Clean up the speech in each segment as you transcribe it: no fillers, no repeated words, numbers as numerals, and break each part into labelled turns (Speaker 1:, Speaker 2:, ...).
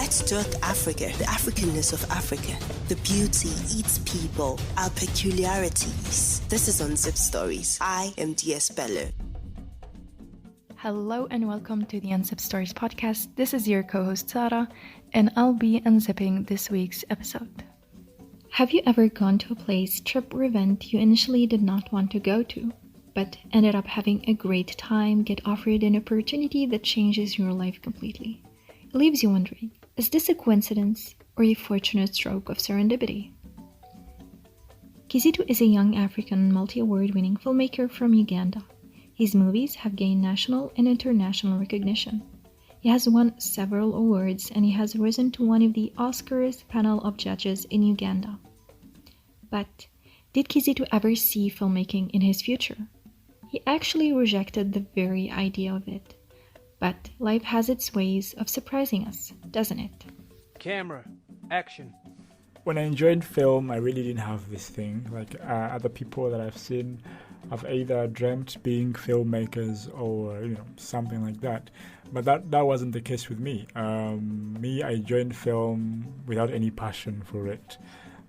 Speaker 1: Let's talk Africa, the Africanness of Africa, the beauty, its people, our peculiarities. This is Unzipped Stories. I am DS Bello.
Speaker 2: Hello and welcome to the Unzipped Stories podcast. This is your co-host Sarah, and I'll be unzipping this week's episode. Have you ever gone to a place, trip, or event you initially did not want to go to, but ended up having a great time, get offered an opportunity that changes your life completely? It leaves you wondering, is this a coincidence or a fortunate stroke of serendipity? Kizito is a young African multi-award winning filmmaker from Uganda. His movies have gained national and international recognition. He has won several awards and he has risen to one of the Oscars panel of judges in Uganda. But did Kizito ever see filmmaking in his future? He actually rejected the very idea of it. But life has its ways of surprising us, doesn't it?
Speaker 3: Camera, action.
Speaker 4: When I enjoyed film, I really didn't have this thing. Like other people that I've seen have either dreamt being filmmakers or something like that. But that wasn't the case with me. I joined film without any passion for it.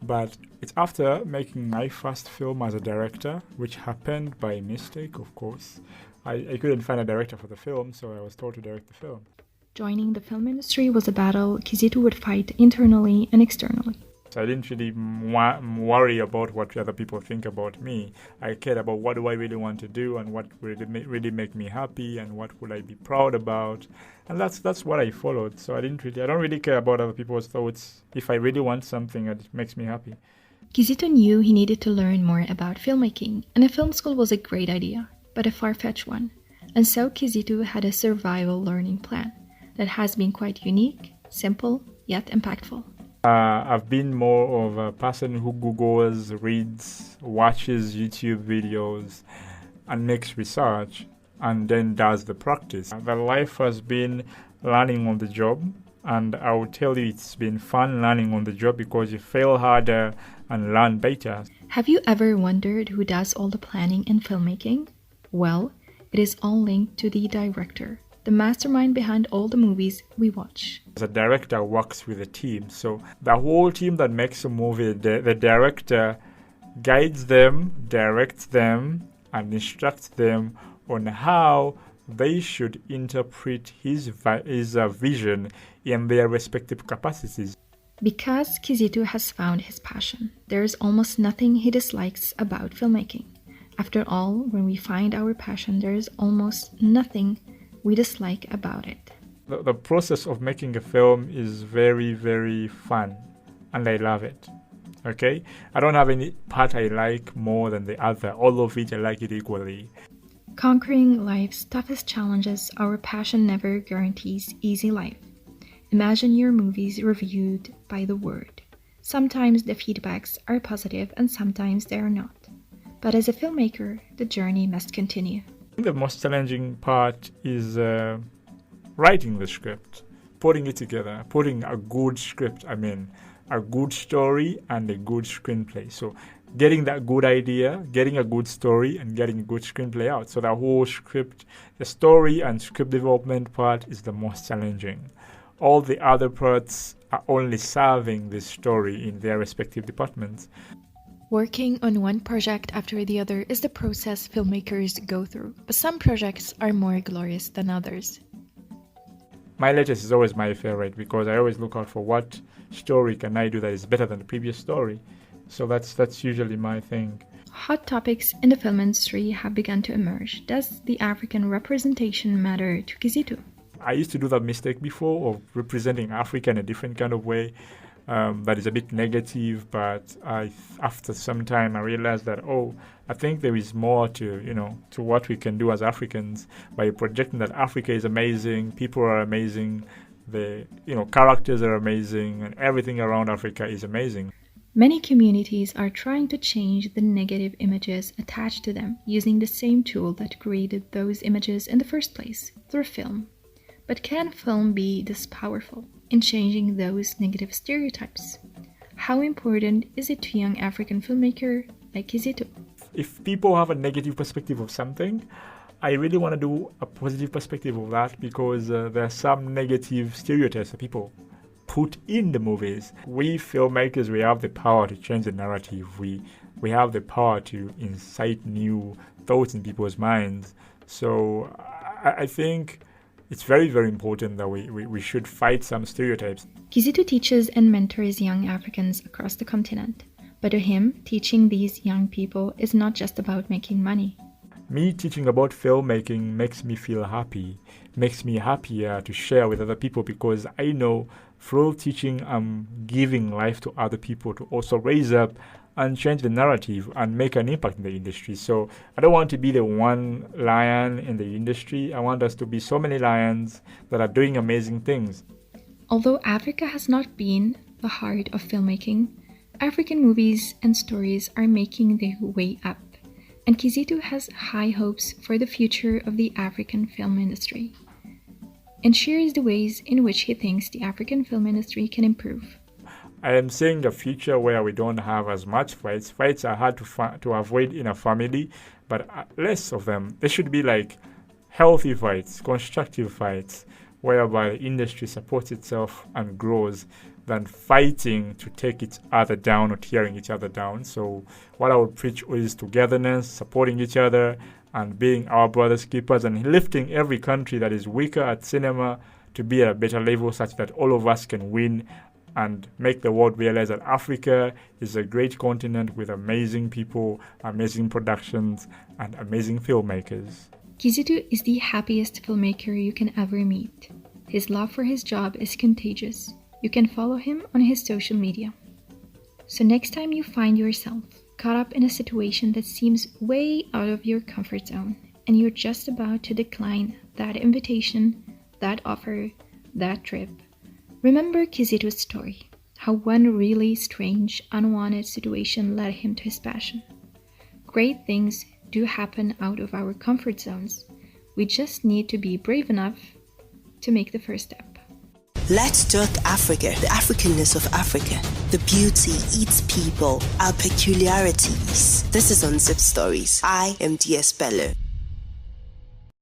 Speaker 4: But it's after making my first film as a director, which happened by mistake, of course. I couldn't find a director for the film, so I was told to direct the film.
Speaker 2: Joining the film industry was a battle Kizito would fight internally and externally.
Speaker 4: So I didn't really worry about what other people think about me. I cared about what do I really want to do and what would really make me happy and what would I be proud about. And that's what I followed. So I don't really care about other people's thoughts. If I really want something, it makes me happy.
Speaker 2: Kizito knew he needed to learn more about filmmaking, and a film school was a great idea, but a far-fetched one. And so Kizito had a survival learning plan that has been quite unique, simple, yet impactful.
Speaker 4: I've been more of a person who Googles, reads, watches YouTube videos, and makes research, and then does the practice. The life has been learning on the job, and I will tell you it's been fun learning on the job because you fail harder and learn better.
Speaker 2: Have you ever wondered who does all the planning in filmmaking? Well, it is all linked to the director, the mastermind behind all the movies we watch.
Speaker 4: The director works with a team, so the whole team that makes a movie, the director guides them, directs them, and instructs them on how they should interpret his vision in their respective capacities.
Speaker 2: Because Kizito has found his passion, there is almost nothing he dislikes about filmmaking. After all, when we find our passion, there is almost nothing we dislike about it.
Speaker 4: The process of making a film is very, very fun, and I love it. Okay? I don't have any part I like more than the other. All of it, I like it equally.
Speaker 2: Conquering life's toughest challenges, our passion never guarantees easy life. Imagine your movies reviewed by the world. Sometimes the feedbacks are positive and sometimes they are not. But as a filmmaker, the journey must continue.
Speaker 4: The most challenging part is writing the script, putting it together, putting a good script, a good story and a good screenplay. So getting that good idea, getting a good story and getting a good screenplay out. So the whole script, the story and script development part is the most challenging. All the other parts are only serving this story in their respective departments.
Speaker 2: Working on one project after the other is the process filmmakers go through, but some projects are more glorious than others.
Speaker 4: My latest is always my favorite because I always look out for what story can I do that is better than the previous story. So that's usually my thing.
Speaker 2: Hot topics in the film industry have begun to emerge. Does the African representation matter to Kizito?
Speaker 4: I used to do that mistake before of representing Africa in a different kind of way. That is a bit negative, but after some time I realized that I think there is more to what we can do as Africans by projecting that Africa is amazing, people are amazing, the characters are amazing, and everything around Africa is amazing.
Speaker 2: Many communities are trying to change the negative images attached to them using the same tool that created those images in the first place, through film. But can film be this powerful in changing those negative stereotypes? How important is it to a young African filmmaker like Kizito?
Speaker 4: If people have a negative perspective of something, I really want to do a positive perspective of that because there are some negative stereotypes that people put in the movies. We filmmakers, we have the power to change the narrative. We have the power to incite new thoughts in people's minds. So I think it's very, very important that we should fight some stereotypes.
Speaker 2: Kizito teaches and mentors young Africans across the continent. But to him, teaching these young people is not just about making money.
Speaker 4: Me teaching about filmmaking makes me feel happy, makes me happier to share with other people, because I know through teaching I'm giving life to other people to also raise up and change the narrative and make an impact in the industry. So I don't want to be the one lion in the industry. I want us to be so many lions that are doing amazing things.
Speaker 2: Although Africa has not been the heart of filmmaking, African movies and stories are making their way up, and Kizito has high hopes for the future of the African film industry and shares the ways in which he thinks the African film industry can improve.
Speaker 4: I am seeing the future where we don't have as much fights. Fights are hard to avoid in a family, but less of them. There should be like healthy fights, constructive fights, whereby the industry supports itself and grows, than fighting to take each other down or tearing each other down. So what I would preach is togetherness, supporting each other, and being our brothers' keepers, and lifting every country that is weaker at cinema to be at a better level, such that all of us can win and make the world realize that Africa is a great continent with amazing people, amazing productions, and amazing filmmakers.
Speaker 2: Kizito is the happiest filmmaker you can ever meet. His love for his job is contagious. You can follow him on his social media. So next time you find yourself caught up in a situation that seems way out of your comfort zone, and you're just about to decline that invitation, that offer, that trip, remember Kizito's story, how one really strange, unwanted situation led him to his passion. Great things do happen out of our comfort zones. We just need to be brave enough to make the first step.
Speaker 1: Let's talk Africa, the Africanness of Africa, the beauty, its people, our peculiarities. This is on Zip Stories. I am DS Bello.